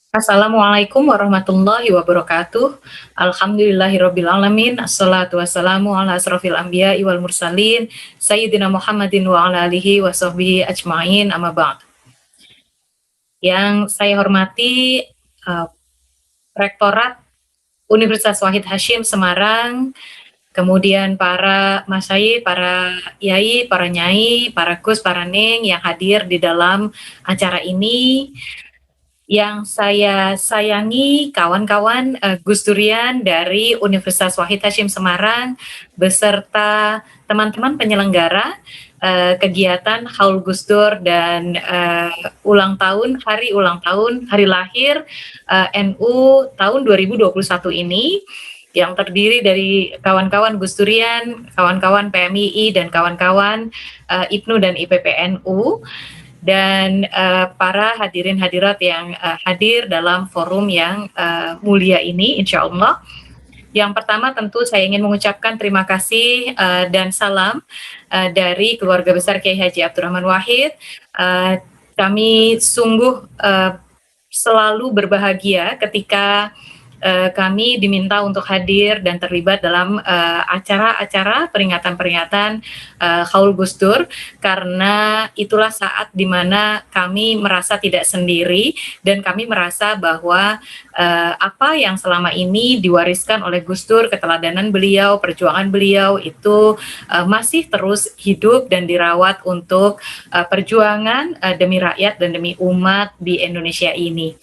Assalamualaikum warahmatullahi wabarakatuh. Alhamdulillahirabbil alamin. Assalatu wassalamu ala asrofil anbiya'i wal mursalin. Sayyidina Muhammadin wa ala alihi wa sahbihi ajma'in amma ba'd. Yang saya hormati, Rektorat Universitas Wahid Hasyim Semarang, kemudian para masyayikh, para yai, para nyai, para gus, para neng yang hadir di dalam acara ini. Yang saya sayangi kawan-kawan, Gus Durian dari Universitas Wahid Hasyim Semarang beserta teman-teman penyelenggara, kegiatan Haul Gus Dur dan, hari ulang tahun, hari lahir, NU tahun 2021 ini, yang terdiri dari kawan-kawan Gus Durian, kawan-kawan PMII dan kawan-kawan, IPNU dan IPPNU. Dan para hadirin hadirat yang hadir dalam forum yang mulia ini insyaallah. Yang pertama tentu saya ingin mengucapkan terima kasih dan salam dari keluarga besar Kiai Haji Abdurrahman Wahid. Kami sungguh selalu berbahagia ketika kami diminta untuk hadir dan terlibat dalam acara-acara peringatan-peringatan Haul Gus Dur, karena itulah saat di mana kami merasa tidak sendiri dan kami merasa bahwa apa yang selama ini diwariskan oleh Gus Dur, keteladanan beliau, perjuangan beliau itu masih terus hidup dan dirawat untuk perjuangan demi rakyat dan demi umat di Indonesia ini.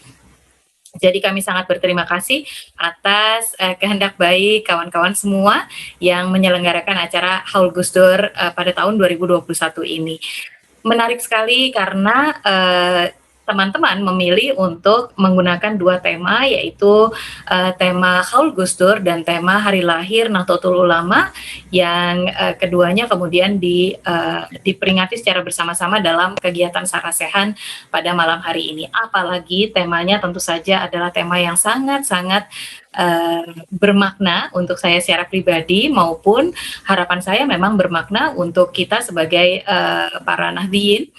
Jadi kami sangat berterima kasih atas kehendak baik kawan-kawan semua yang menyelenggarakan acara Haul Gus Dur pada tahun 2021 ini. Menarik sekali karena teman-teman memilih untuk menggunakan dua tema, yaitu tema Haul Gus Dur dan tema hari lahir Nahdlatul Ulama, yang keduanya kemudian diperingati secara bersama-sama dalam kegiatan sarasehan pada malam hari ini. Apalagi temanya tentu saja adalah tema yang sangat-sangat bermakna untuk saya secara pribadi, maupun harapan saya memang bermakna untuk kita sebagai para Nahdliyin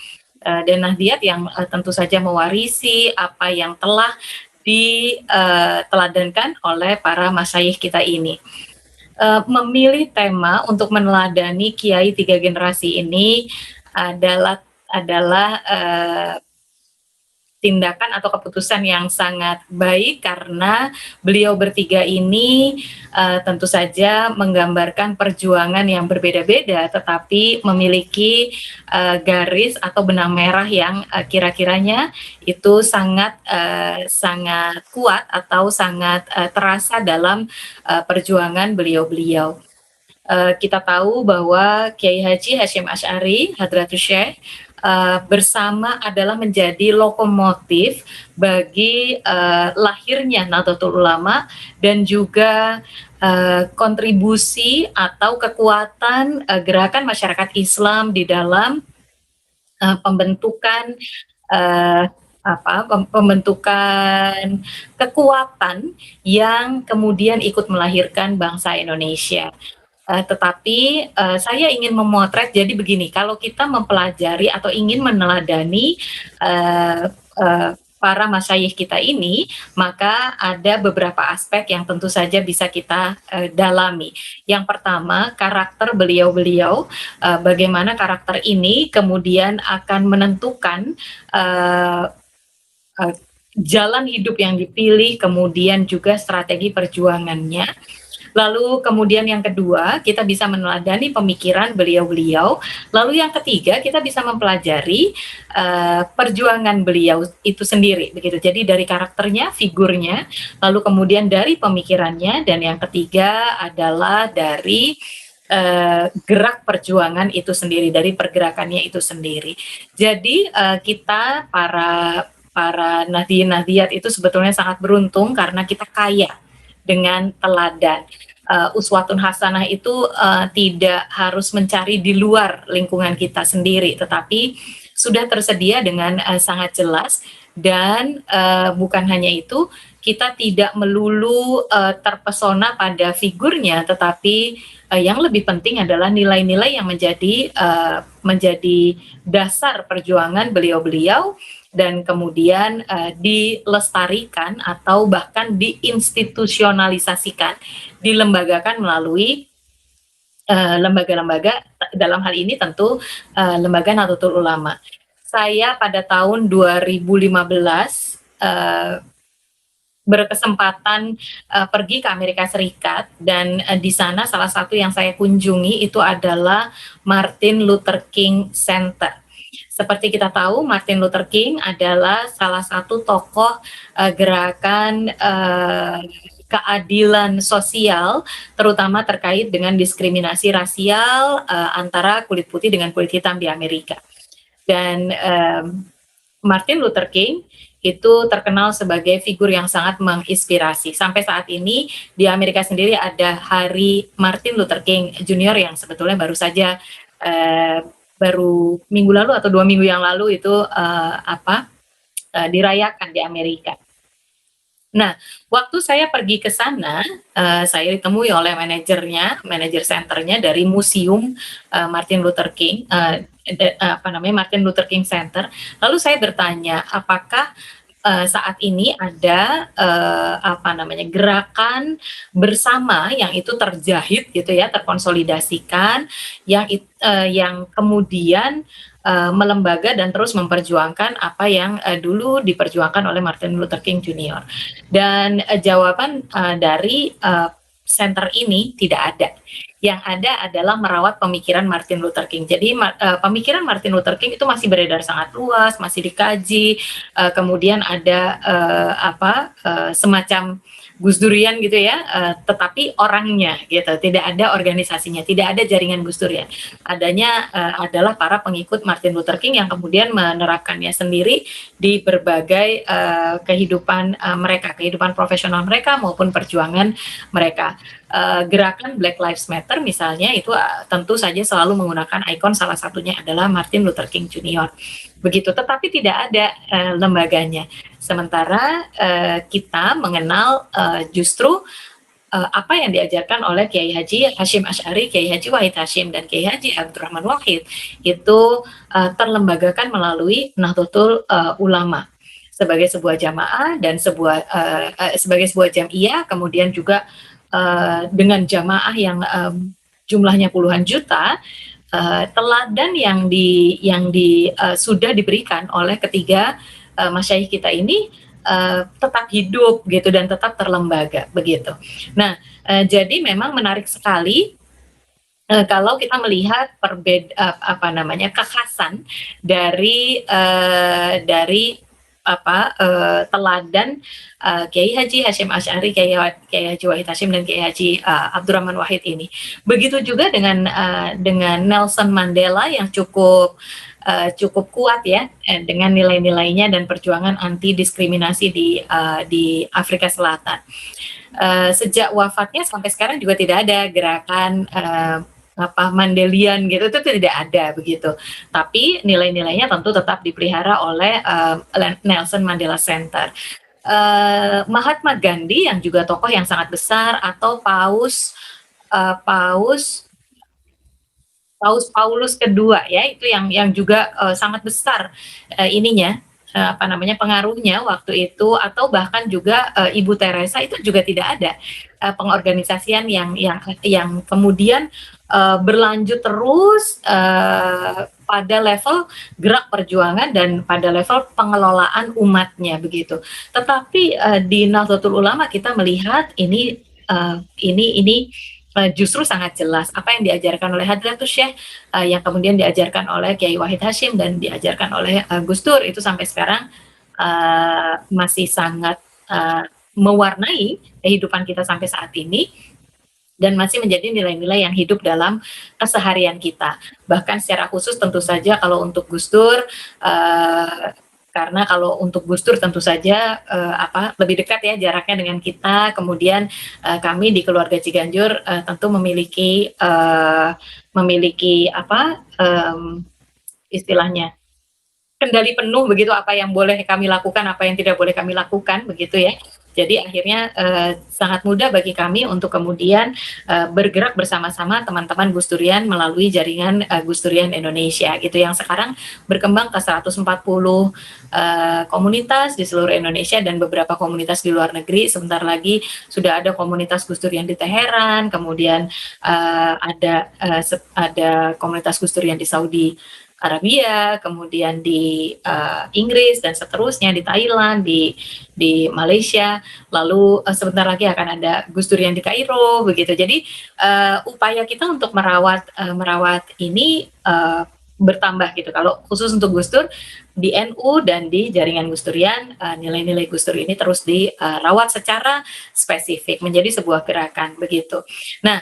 dan Nahdliat yang tentu saja mewarisi apa yang telah diteladankan oleh para masyayikh kita ini. Memilih tema untuk meneladani kiai 3 generasi ini adalah tindakan atau keputusan yang sangat baik, karena beliau bertiga ini tentu saja menggambarkan perjuangan yang berbeda-beda tetapi memiliki garis atau benang merah yang kira-kiranya itu sangat kuat atau sangat terasa dalam perjuangan beliau-beliau. Kita tahu bahwa Kiai Haji Hasyim Asy'ari Hadratus Syekh bersama adalah menjadi lokomotif bagi lahirnya Nahdlatul Ulama dan juga kontribusi atau kekuatan gerakan masyarakat Islam di dalam pembentukan kekuatan yang kemudian ikut melahirkan bangsa Indonesia. Tetapi saya ingin memotret, jadi begini, kalau kita mempelajari atau ingin meneladani para masyayikh kita ini, maka ada beberapa aspek yang tentu saja bisa kita dalami. Yang pertama, karakter beliau-beliau, bagaimana karakter ini kemudian akan menentukan jalan hidup yang dipilih, kemudian juga strategi perjuangannya. Lalu kemudian yang kedua, kita bisa meneladani pemikiran beliau-beliau. Lalu yang ketiga, kita bisa mempelajari perjuangan beliau itu sendiri, begitu. Jadi dari karakternya, figurnya, lalu kemudian dari pemikirannya, dan yang ketiga adalah dari gerak perjuangan itu sendiri, dari pergerakannya itu sendiri. Jadi kita para Nahdliyin-Nahdliat itu sebetulnya sangat beruntung karena kita kaya dengan teladan. Uswatun hasanah itu tidak harus mencari di luar lingkungan kita sendiri, tetapi sudah tersedia dengan sangat jelas. Dan bukan hanya itu, kita tidak melulu terpesona pada figurnya, tetapi yang lebih penting adalah nilai-nilai yang menjadi dasar perjuangan beliau-beliau, dan kemudian dilestarikan atau bahkan diinstitusionalisasikan, dilembagakan melalui lembaga-lembaga, dalam hal ini tentu Lembaga Nahdlatul Ulama. Saya pada tahun 2015 berkesempatan pergi ke Amerika Serikat, dan di sana salah satu yang saya kunjungi itu adalah Martin Luther King Center. Seperti kita tahu, Martin Luther King adalah salah satu tokoh gerakan keadilan sosial, terutama terkait dengan diskriminasi rasial antara kulit putih dengan kulit hitam di Amerika. Dan Martin Luther King itu terkenal sebagai figur yang sangat menginspirasi. Sampai saat ini di Amerika sendiri ada Hari Martin Luther King Junior yang sebetulnya baru saja baru minggu lalu atau 2 minggu yang lalu itu dirayakan di Amerika. Nah, waktu saya pergi ke sana, saya ditemui oleh manajer senternya dari Museum Martin Luther King, Martin Luther King Center. Lalu saya bertanya, apakah saat ini ada gerakan bersama yang itu terjahit gitu ya, terkonsolidasikan, yang kemudian melembaga dan terus memperjuangkan apa yang dulu diperjuangkan oleh Martin Luther King Junior. Dan jawaban dari center ini tidak ada. Yang ada adalah merawat pemikiran Martin Luther King. Jadi pemikiran Martin Luther King itu masih beredar sangat luas, masih dikaji. Kemudian ada semacam Gus Durian gitu ya, tetapi orangnya gitu, tidak ada organisasinya, tidak ada jaringan Gus Durian. Adanya adalah para pengikut Martin Luther King yang kemudian menerapkannya sendiri di berbagai kehidupan mereka, kehidupan profesional mereka maupun perjuangan mereka. Gerakan Black Lives Matter misalnya itu tentu saja selalu menggunakan ikon, salah satunya adalah Martin Luther King Junior. Begitu, tetapi tidak ada lembaganya. Sementara kita mengenal justru apa yang diajarkan oleh Kiai Haji Hashim Asy'ari, Kiai Haji Wahid Hashim, dan Kiai Haji Abdurrahman Wahid itu terlembagakan melalui Nahdlatul Ulama sebagai sebuah jamaah dan sebagai sebuah jamiah, kemudian juga dengan jamaah yang jumlahnya puluhan juta. Teladan yang sudah diberikan oleh ketiga masyayikh kita ini tetap hidup gitu dan tetap terlembaga begitu. Nah, jadi memang menarik sekali kalau kita melihat kekhasan dari teladan Kiai Haji Hashim Asy'ari, Kiai Haji Wahid Hashim, dan Kiai Haji Abdurrahman Wahid ini. Begitu juga dengan Nelson Mandela yang cukup kuat ya dengan nilai-nilainya dan perjuangan anti diskriminasi di Afrika Selatan. Sejak wafatnya sampai sekarang juga tidak ada gerakan Mandelian gitu, itu tidak ada begitu. Tapi nilai-nilainya tentu tetap dipelihara oleh Nelson Mandela Center. Mahatma Gandhi yang juga tokoh yang sangat besar, atau Paus Paulus kedua ya, itu yang juga sangat besar pengaruhnya waktu itu, atau bahkan juga Ibu Teresa, itu juga tidak ada pengorganisasian yang kemudian berlanjut terus pada level gerak perjuangan dan pada level pengelolaan umatnya begitu. Tetapi di Nahdlatul Ulama kita melihat ini justru sangat jelas apa yang diajarkan oleh Hadratus Syekh, yang kemudian diajarkan oleh Kiai Wahid Hashim dan diajarkan oleh Gus Dur, itu sampai sekarang masih sangat mewarnai kehidupan kita sampai saat ini, dan masih menjadi nilai-nilai yang hidup dalam keseharian kita. Bahkan secara khusus tentu saja kalau untuk Gus Dur, karena kalau untuk Gus Dur tentu saja lebih dekat ya jaraknya dengan kita. Kemudian kami di keluarga Ciganjur tentu memiliki istilahnya kendali penuh begitu, apa yang boleh kami lakukan, apa yang tidak boleh kami lakukan begitu ya. Jadi akhirnya sangat mudah bagi kami untuk kemudian bergerak bersama-sama teman-teman Gus Durian melalui jaringan Gus Durian Indonesia gitu, yang sekarang berkembang ke 140 komunitas di seluruh Indonesia dan beberapa komunitas di luar negeri. Sebentar lagi sudah ada komunitas Gus Durian di Teheran, kemudian ada komunitas Gus Durian di Saudi Arabia, kemudian di Inggris dan seterusnya, di Thailand, di Malaysia, lalu sebentar lagi akan ada Gus Durian di Kairo begitu. Jadi upaya kita untuk merawat ini bertambah gitu. Kalau khusus untuk Gus Dur di NU dan di jaringan Gus Durian, nilai-nilai Gus Dur ini terus dirawat secara spesifik menjadi sebuah gerakan begitu. Nah,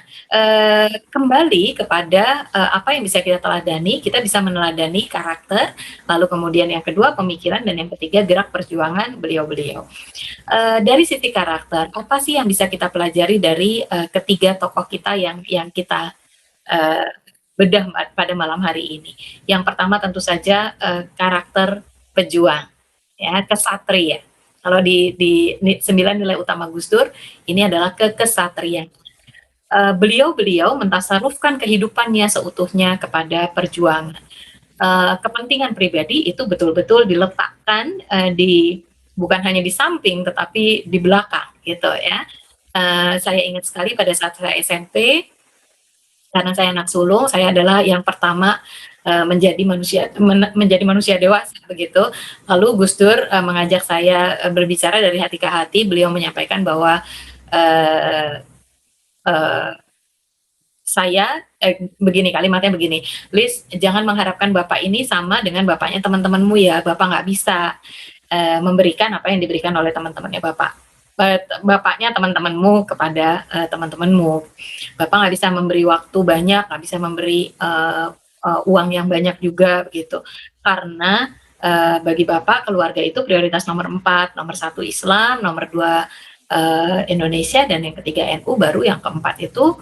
kembali kepada apa yang bisa kita teladani, kita bisa meneladani karakter, lalu kemudian yang kedua pemikiran, dan yang ketiga gerak perjuangan beliau-beliau. Dari sisi karakter, apa sih yang bisa kita pelajari dari ketiga tokoh kita yang kita bedah pada malam hari ini? Yang pertama tentu saja karakter pejuang, ya, kesatria. Kalau di 9 nilai utama Gus Dur, ini adalah kekesatriaan. Beliau mentasarufkan kehidupannya seutuhnya kepada perjuangan. Kepentingan pribadi itu betul-betul diletakkan bukan hanya di samping, tetapi di belakang, gitu ya. Saya ingat sekali pada saat saya SMP, karena saya anak sulung, saya adalah yang pertama menjadi manusia dewasa begitu. Lalu Gus Dur mengajak saya berbicara dari hati ke hati. Beliau menyampaikan bahwa begini, kalimatnya begini, Liz, jangan mengharapkan bapak ini sama dengan bapaknya teman-temanmu ya. Bapak nggak bisa memberikan apa yang diberikan oleh teman-temannya bapaknya teman-temanmu kepada teman-temanmu. Bapak nggak bisa memberi waktu banyak, nggak bisa memberi uang yang banyak juga begitu. Karena bagi Bapak keluarga itu prioritas nomor 4, nomor 1 Islam, nomor 2 Indonesia, dan yang ketiga NU, baru yang keempat itu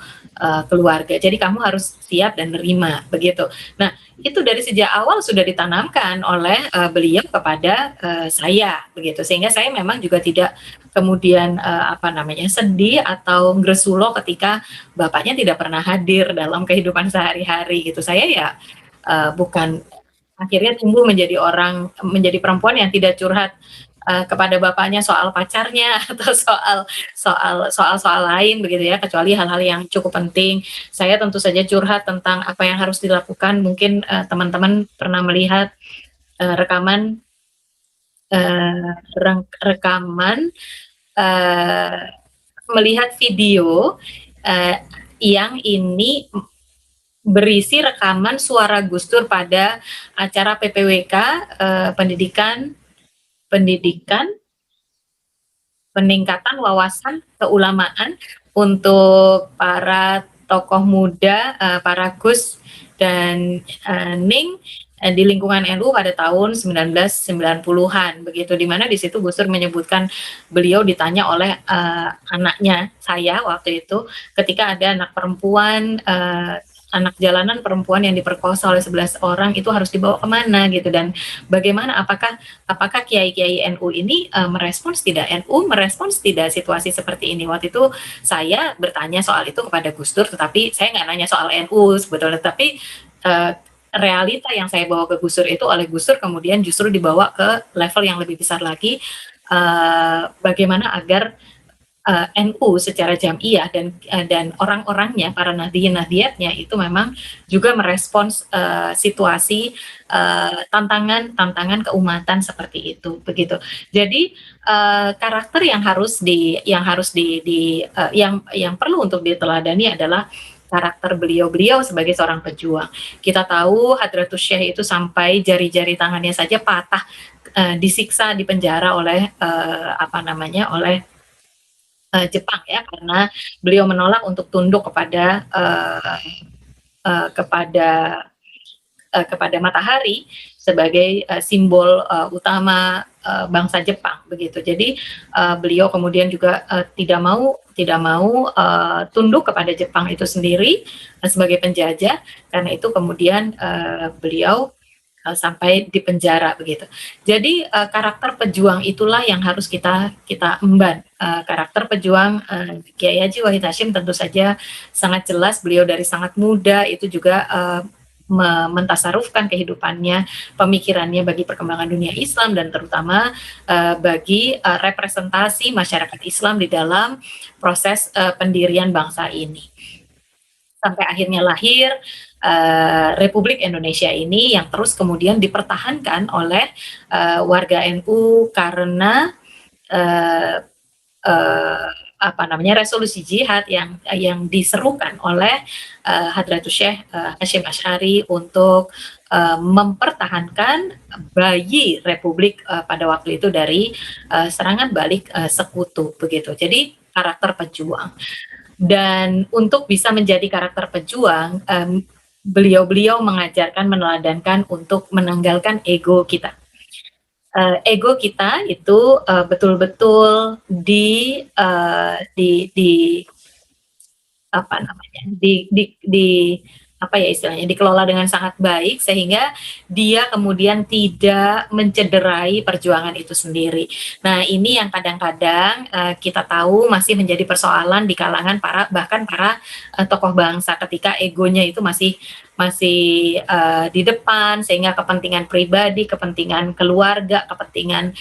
keluarga. Jadi kamu harus siap dan nerima begitu. Nah, itu dari sejak awal sudah ditanamkan oleh beliau kepada saya begitu, sehingga saya memang juga tidak kemudian sedih atau ngresulo ketika bapaknya tidak pernah hadir dalam kehidupan sehari-hari gitu. Saya ya bukan, akhirnya tumbuh menjadi perempuan yang tidak curhat kepada bapaknya soal pacarnya atau soal lain begitu ya, kecuali hal-hal yang cukup penting. Saya tentu saja curhat tentang apa yang harus dilakukan. Mungkin teman-teman pernah melihat rekaman melihat video yang ini berisi rekaman suara Gus Dur pada acara PPWK, peningkatan wawasan keulamaan untuk para tokoh muda, para Gus dan Ning di lingkungan NU pada tahun 1990-an begitu, di mana di situ Gus Dur menyebutkan, beliau ditanya oleh anaknya saya waktu itu, ketika ada anak perempuan, anak jalanan perempuan yang diperkosa oleh 11 orang, itu harus dibawa kemana gitu, dan bagaimana, apakah kiai-kiai NU ini merespons tidak, NU merespons tidak situasi seperti ini. Waktu itu saya bertanya soal itu kepada Gus Dur, tetapi saya nggak nanya soal NU sebetulnya, tapi realita yang saya bawa ke Gus Dur itu oleh Gus Dur kemudian justru dibawa ke level yang lebih besar lagi, bagaimana agar NU secara jamiah dan orang-orangnya, para nahdien-nahdiyatnya itu memang juga merespons situasi tantangan keumatan seperti itu begitu. Jadi karakter yang perlu untuk diteladani adalah karakter beliau9 sebagai seorang pejuang. Kita tahu Hadratus Syekh itu sampai jari-jari tangannya saja patah, disiksa di penjara oleh Jepang ya, karena beliau menolak untuk tunduk kepada matahari sebagai simbol utama bangsa Jepang begitu. Jadi beliau kemudian juga tidak mau tunduk kepada Jepang itu sendiri sebagai penjajah. Karena itu kemudian beliau sampai di penjara begitu. Jadi, karakter pejuang itulah yang harus kita kita emban, karakter pejuang, Kiai Haji Wahid Hasyim tentu saja sangat jelas beliau dari sangat muda itu juga, mentasarufkan kehidupannya, pemikirannya bagi perkembangan dunia Islam dan terutama, bagi, representasi masyarakat Islam di dalam proses, pendirian bangsa ini. Sampai akhirnya lahir, Republik Indonesia ini yang terus kemudian dipertahankan oleh, warga NU karena, eee eee, apa namanya, resolusi jihad yang diserukan oleh, Hadratus Syekh, Hasyim Asy'ari untuk, mempertahankan bayi Republik, pada waktu itu dari, serangan balik, sekutu begitu. Jadi karakter pejuang. Dan untuk bisa menjadi karakter pejuang, beliau-beliau mengajarkan, meneladankan untuk menanggalkan ego kita. Ego kita itu, betul-betul di apa namanya, di apa ya istilahnya, dikelola dengan sangat baik sehingga dia kemudian tidak mencederai perjuangan itu sendiri. Nah, ini yang kadang-kadang, kita tahu masih menjadi persoalan di kalangan bahkan para, tokoh bangsa ketika egonya itu masih masih, di depan sehingga kepentingan pribadi, kepentingan keluarga, kepentingan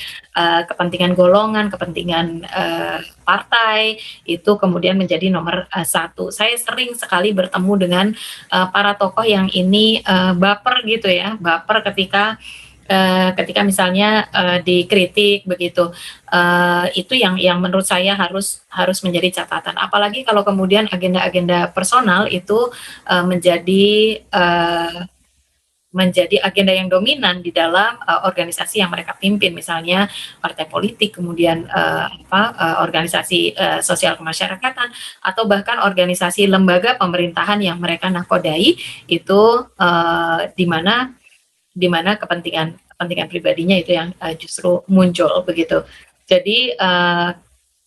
golongan, kepentingan, partai, itu kemudian menjadi nomor, 1. Saya sering sekali bertemu dengan, para tokoh yang ini, baper gitu ya, baper ketika misalnya, dikritik begitu. Itu yang menurut saya harus harus menjadi catatan. Apalagi kalau kemudian agenda-agenda personal itu, menjadi agenda yang dominan di dalam, organisasi yang mereka pimpin, misalnya partai politik, kemudian, organisasi, sosial kemasyarakatan, atau bahkan organisasi lembaga pemerintahan yang mereka nakodai, itu, di mana kepentingan kepentingan pribadinya itu yang, justru muncul begitu. Jadi,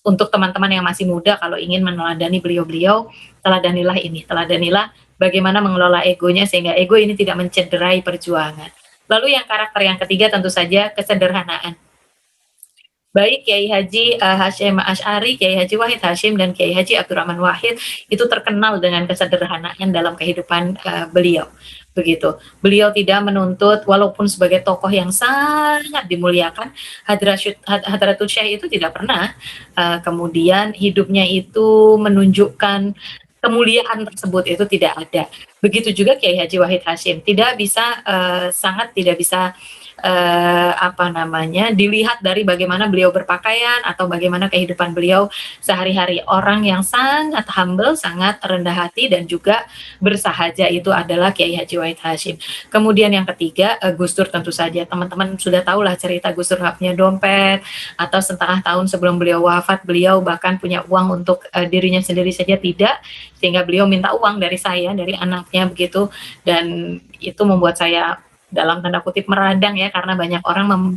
untuk teman-teman yang masih muda kalau ingin meneladani beliau-beliau, teladanilah bagaimana mengelola egonya sehingga ego ini tidak mencederai perjuangan. Lalu yang karakter yang ketiga tentu saja kesederhanaan. Baik Kiai Haji, Hasyim Asy'ari, Kiai Haji Wahid Hasyim, dan Kiai Haji Abdurrahman Wahid itu terkenal dengan kesederhanaan dalam kehidupan, beliau, begitu. Beliau tidak menuntut walaupun sebagai tokoh yang sangat dimuliakan, Hadratus Syekh itu tidak pernah, kemudian hidupnya itu menunjukkan kemuliaan tersebut, itu tidak ada. Begitu juga Kiai Haji Wahid Hasyim, sangat tidak bisa apa namanya, dilihat dari bagaimana beliau berpakaian atau bagaimana kehidupan beliau sehari-hari. Orang yang sangat humble, sangat rendah hati dan juga bersahaja itu adalah Kiai Haji Wahid Hasyim. Kemudian yang ketiga, Gus Dur tentu saja. Teman-teman sudah tahulah cerita Gus Dur nggak punya dompet, atau setengah tahun sebelum beliau wafat, beliau bahkan punya uang untuk dirinya sendiri saja tidak, sehingga beliau minta uang dari saya, dari anaknya begitu, dan itu membuat saya dalam tanda kutip meradang ya karena banyak orang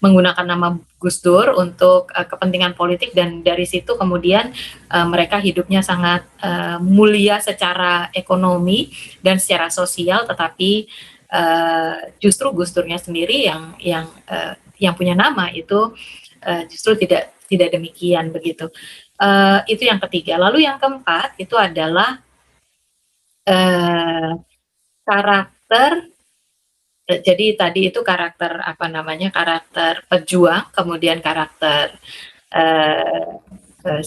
menggunakan nama Gus Dur untuk kepentingan politik dan dari situ kemudian mereka hidupnya sangat mulia secara ekonomi dan secara sosial tetapi justru Gus Durnya sendiri yang punya nama itu justru tidak demikian begitu. Itu yang ketiga. Lalu yang keempat itu adalah karakter. Jadi tadi itu karakter apa namanya, karakter pejuang, kemudian karakter,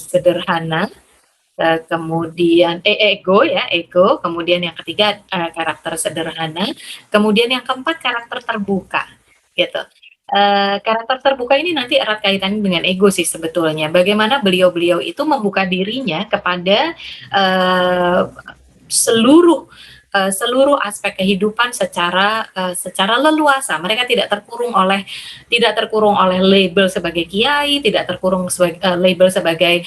sederhana, kemudian ego, kemudian yang ketiga, karakter sederhana, kemudian yang keempat karakter terbuka, gitu. Karakter terbuka ini nanti erat kaitannya dengan ego sih sebetulnya. Bagaimana beliau-beliau itu membuka dirinya kepada, seluruh aspek kehidupan secara leluasa. Mereka tidak terkurung oleh label sebagai kiai, tidak terkurung label sebagai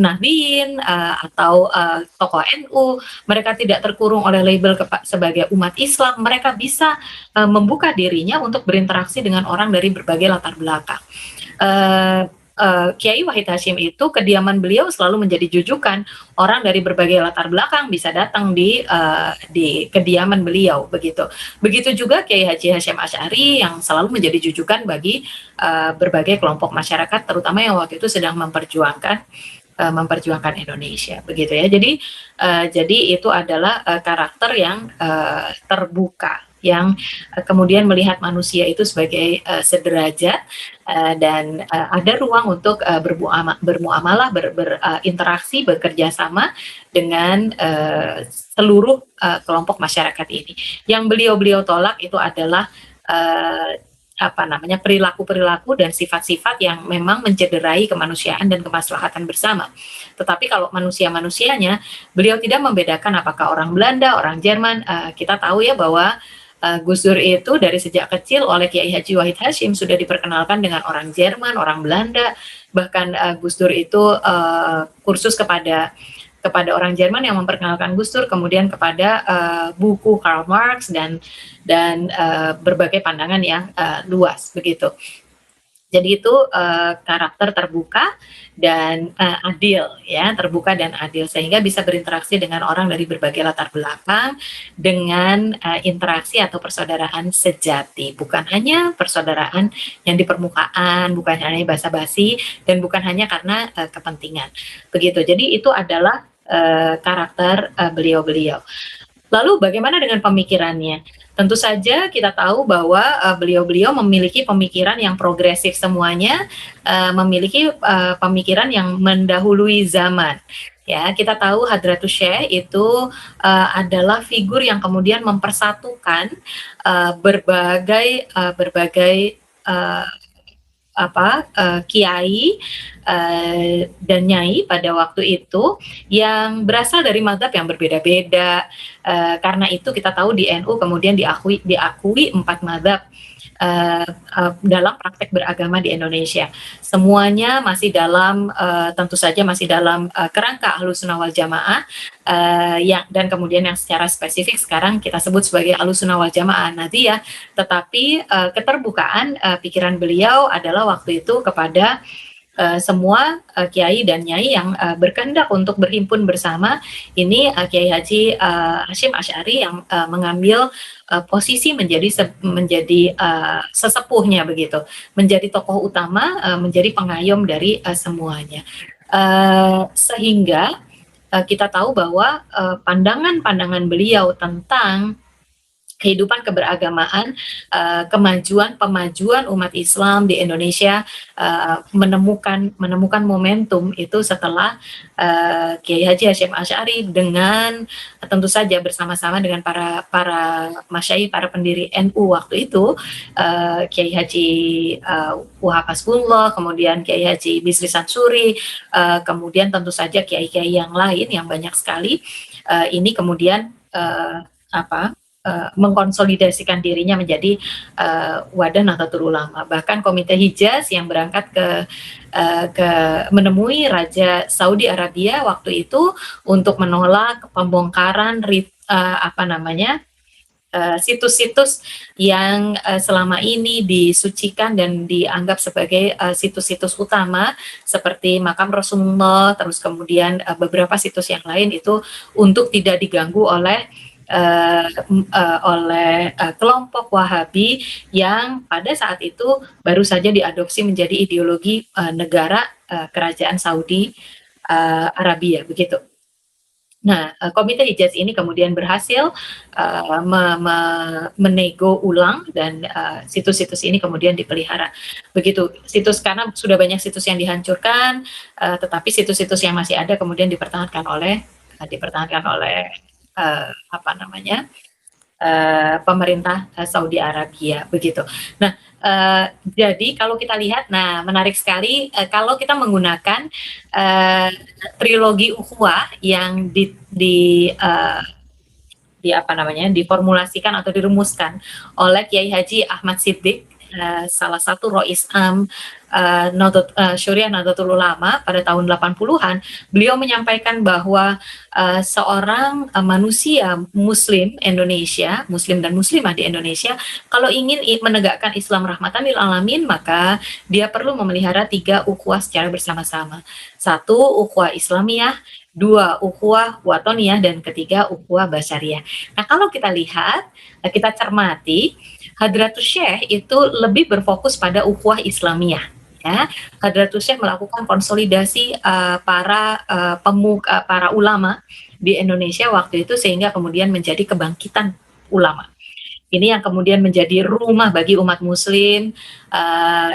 nahdien atau tokoh NU. Mereka tidak terkurung oleh label sebagai umat Islam. Mereka bisa membuka dirinya untuk berinteraksi dengan orang dari berbagai latar belakang. Kiai Wahid Hasyim itu kediaman beliau selalu menjadi jujukan. Orang dari berbagai latar belakang bisa datang di kediaman beliau begitu. Begitu juga Kiai Haji Hasyim Asy'ari yang selalu menjadi jujukan bagi berbagai kelompok masyarakat, terutama yang waktu itu sedang memperjuangkan Indonesia begitu ya. Jadi itu adalah karakter yang terbuka, yang kemudian melihat manusia itu sebagai sederajat, dan ada ruang untuk bermuamalah, berinteraksi, bekerja sama dengan seluruh kelompok masyarakat ini. Yang beliau tolak itu adalah perilaku-perilaku dan sifat-sifat yang memang mencederai kemanusiaan dan kemaslahatan bersama. Tetapi kalau manusia-manusianya, beliau tidak membedakan apakah orang Belanda, orang Jerman. Kita tahu ya bahwa Gus Dur itu dari sejak kecil oleh Kiai Haji Wahid Hasyim sudah diperkenalkan dengan orang Jerman, orang Belanda. Bahkan Gus Dur itu kursus kepada orang Jerman yang memperkenalkan Gus Dur, kemudian kepada buku Karl Marx dan berbagai pandangan yang luas begitu. Jadi itu karakter terbuka dan adil ya, terbuka dan adil, sehingga bisa berinteraksi dengan orang dari berbagai latar belakang dengan interaksi atau persaudaraan sejati, bukan hanya persaudaraan yang di permukaan, bukan hanya basa-basi, dan bukan hanya karena kepentingan begitu. Jadi itu adalah karakter beliau-beliau. Lalu bagaimana dengan pemikirannya? Tentu saja kita tahu bahwa beliau-beliau memiliki pemikiran yang progresif semuanya, memiliki pemikiran yang mendahului zaman. Ya, kita tahu Hadratus Syekh itu adalah figur yang kemudian mempersatukan berbagai kiai dan nyai pada waktu itu yang berasal dari mazhab yang berbeda-beda. Karena itu kita tahu di NU kemudian diakui 4 mazhab dalam praktek beragama di Indonesia. Semuanya masih dalam tentu saja masih dalam kerangka Ahlussunnah wal Jamaah, dan kemudian yang secara spesifik sekarang kita sebut sebagai Ahlussunnah wal Jamaah Nahdiyah. Tetapi keterbukaan pikiran beliau adalah waktu itu kepada semua kiai dan nyai yang berkehendak untuk berhimpun bersama. Ini Kiai Haji Hasyim Asy'ari yang mengambil posisi menjadi sesepuhnya begitu, menjadi tokoh utama, menjadi pengayom dari semuanya. Sehingga kita tahu bahwa pandangan-pandangan beliau tentang kehidupan keberagamaan, pemajuan umat Islam di Indonesia menemukan momentum itu setelah Kiai Haji Hasyim Asy'ari dengan tentu saja bersama-sama dengan para masyayikh, para pendiri NU waktu itu, Kiai Haji Wahab Hasbullah, kemudian Kiai Haji Bisri Sansuri, kemudian tentu saja kiai-kiai yang lain yang banyak sekali. Ini kemudian mengkonsolidasikan dirinya menjadi wadah Nahdlatul Ulama. Bahkan Komite Hijaz yang berangkat ke menemui Raja Saudi Arabia waktu itu untuk menolak pembongkaran situs-situs yang selama ini disucikan dan dianggap sebagai situs-situs utama seperti makam Rasulullah, terus kemudian beberapa situs yang lain itu untuk tidak diganggu oleh kelompok Wahabi yang pada saat itu baru saja diadopsi menjadi ideologi negara kerajaan Saudi Arabia begitu. Nah, Komite Hijaz ini kemudian berhasil menego ulang dan situs-situs ini kemudian dipelihara. Begitu situs, karena sudah banyak situs yang dihancurkan, tetapi situs-situs yang masih ada kemudian dipertahankan oleh pemerintah Saudi Arabia begitu. Nah, jadi kalau kita lihat, menarik sekali kalau kita menggunakan trilogi ukhuwah yang diformulasikan atau dirumuskan oleh Kiai Haji Ahmad Siddiq salah satu Rois Syuriah Nahdlatul Ulama pada tahun 80-an, beliau menyampaikan bahwa seorang manusia Muslim Indonesia, Muslim dan Muslimah di Indonesia, kalau ingin menegakkan Islam rahmatan lil alamin, maka dia perlu memelihara 3 ukhuwah secara bersama-sama. 1, ukhuwah Islamiyah, 2, ukhuwah watoniyah, dan ketiga, ukhuwah basyariah. Nah, kalau kita lihat, kita cermati, Hadratus Syekh itu lebih berfokus pada ukhuwah Islamiyah. Ya, Hadratus Syekh melakukan konsolidasi para ulama di Indonesia waktu itu sehingga kemudian menjadi kebangkitan ulama. Ini yang kemudian menjadi rumah bagi umat Muslim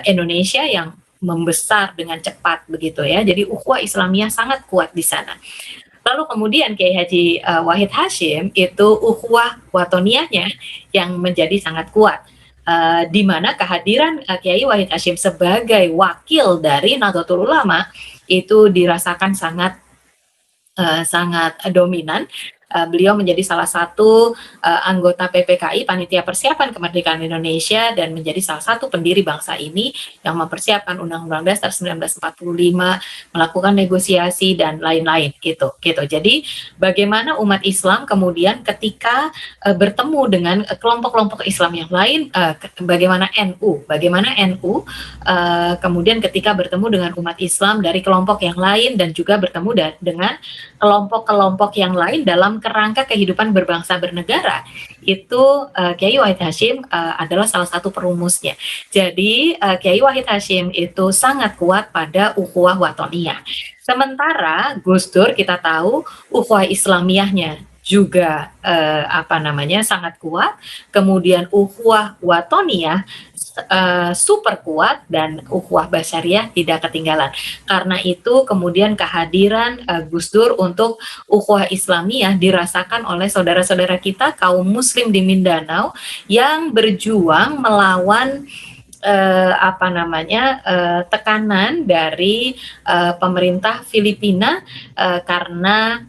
Indonesia yang membesar dengan cepat begitu ya. Jadi ukhuwah Islamiyah sangat kuat di sana. Lalu kemudian Kiai Haji Wahid Hasyim itu ukhuwah watoniyahnya yang menjadi sangat kuat. Di mana kehadiran Kiai Wahid Hasyim sebagai wakil dari Nahdlatul Ulama itu dirasakan sangat dominan. Beliau menjadi salah satu anggota PPKI, Panitia Persiapan Kemerdekaan Indonesia, dan menjadi salah satu pendiri bangsa ini yang mempersiapkan Undang-Undang Dasar 1945, melakukan negosiasi dan lain-lain gitu. Jadi bagaimana umat Islam kemudian ketika bertemu dengan kelompok-kelompok Islam yang lain, bagaimana NU kemudian ketika bertemu dengan umat Islam dari kelompok yang lain dan juga bertemu dengan kelompok-kelompok yang lain dalam kerangka kehidupan berbangsa bernegara, itu Kiai Wahid Hasyim adalah salah satu perumusnya. Jadi Kiai Wahid Hasyim itu sangat kuat pada ukhuwah watoniyah. Sementara Gus Dur kita tahu ukhuwah Islamiyahnya juga sangat kuat, kemudian ukhuwah watoniyah super kuat, dan ukhuwah basyariah tidak ketinggalan. Karena itu kemudian kehadiran Gus Dur untuk ukhuwah Islamiyah dirasakan oleh saudara-saudara kita kaum muslim di Mindanao yang berjuang melawan tekanan dari pemerintah Filipina karena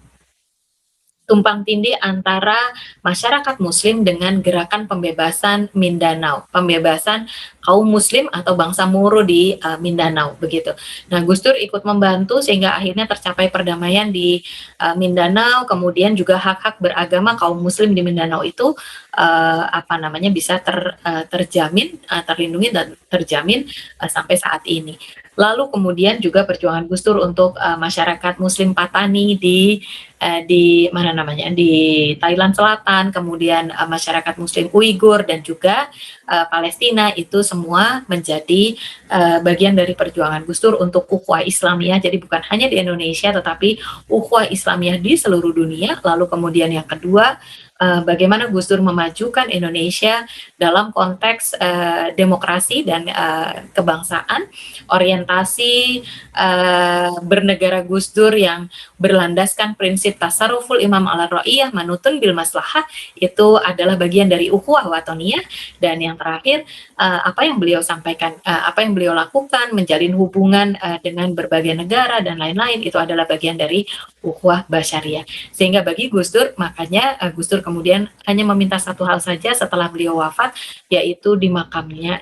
tumpang tindih antara masyarakat Muslim dengan gerakan pembebasan Mindanao, pembebasan kaum Muslim atau bangsa Moro di Mindanao begitu. Nah, Gus Dur ikut membantu sehingga akhirnya tercapai perdamaian di Mindanao, kemudian juga hak-hak beragama kaum Muslim di Mindanao itu bisa terjamin, terlindungi dan terjamin sampai saat ini. Lalu kemudian juga perjuangan Gus Dur untuk masyarakat Muslim Patani di Thailand Selatan, kemudian masyarakat Muslim Uighur dan juga Palestina, itu semua menjadi bagian dari perjuangan Gus Dur untuk ukhuwah Islamiyah. Jadi bukan hanya di Indonesia tetapi ukhuwah Islamiyah di seluruh dunia. Lalu kemudian yang kedua, bagaimana Gus Dur memajukan Indonesia dalam konteks demokrasi dan kebangsaan, orientasi bernegara Gus Dur yang berlandaskan prinsip tasarruful imam ala ra'iyah manutun bil maslahah, itu adalah bagian dari ukhuwah watoniyah. Dan yang terakhir, apa yang beliau sampaikan, apa yang beliau lakukan, menjalin hubungan dengan berbagai negara dan lain-lain, itu adalah bagian dari ukhuwah basyariah. Sehingga bagi Gus Dur, makanya Gus Dur kemudian hanya meminta satu hal saja setelah beliau wafat, yaitu di makamnya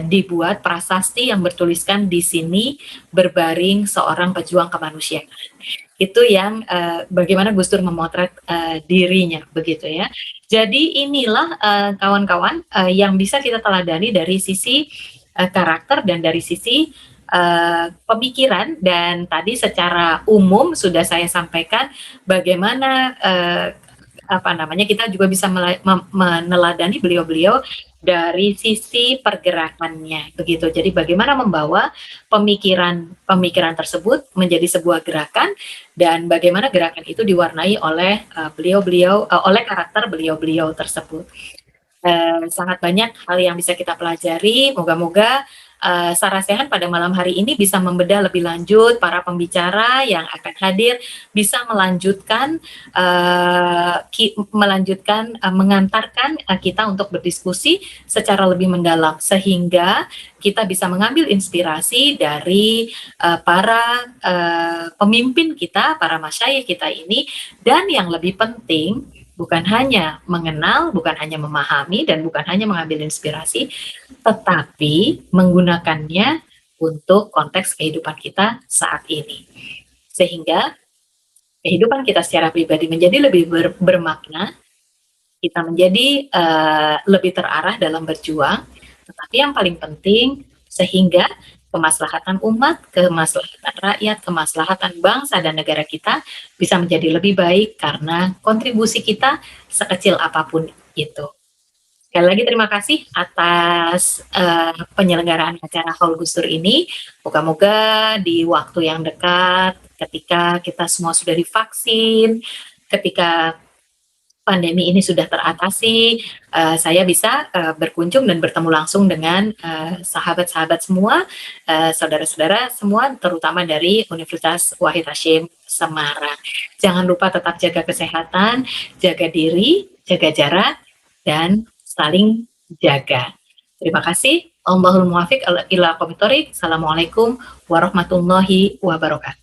dibuat prasasti yang bertuliskan di sini berbaring seorang pejuang kemanusiaan. Itu yang bagaimana Gus Dur memotret dirinya begitu ya. Jadi inilah kawan-kawan yang bisa kita teladani dari sisi karakter dan dari sisi pemikiran. Dan tadi secara umum sudah saya sampaikan bagaimana kita juga bisa meneladani beliau-beliau dari sisi pergerakannya begitu. Jadi bagaimana membawa pemikiran tersebut menjadi sebuah gerakan, dan bagaimana gerakan itu diwarnai oleh oleh karakter beliau-beliau tersebut. Sangat banyak hal yang bisa kita pelajari. Moga-moga Sarasehan pada malam hari ini bisa membedah lebih lanjut, para pembicara yang akan hadir bisa mengantarkan kita untuk berdiskusi secara lebih mendalam, sehingga kita bisa mengambil inspirasi dari para pemimpin kita, para masyayikh kita ini. Dan yang lebih penting, bukan hanya mengenal, bukan hanya memahami, dan bukan hanya mengambil inspirasi, tetapi menggunakannya untuk konteks kehidupan kita saat ini. Sehingga kehidupan kita secara pribadi menjadi lebih bermakna, kita menjadi lebih terarah dalam berjuang, tetapi yang paling penting sehingga kemaslahatan umat, kemaslahatan rakyat, kemaslahatan bangsa dan negara kita bisa menjadi lebih baik karena kontribusi kita sekecil apapun itu. Sekali lagi terima kasih atas penyelenggaraan acara Haul Gusdur ini. Moga-moga di waktu yang dekat, ketika kita semua sudah divaksin, ketika pandemi ini sudah teratasi, saya bisa berkunjung dan bertemu langsung dengan sahabat-sahabat semua, saudara-saudara semua, terutama dari Universitas Wahid Hasyim Semarang. Jangan lupa tetap jaga kesehatan, jaga diri, jaga jarak, dan saling jaga. Terima kasih. Allahul muwafiq ila aqwamit thoriq. Assalamualaikum warahmatullahi wabarakatuh.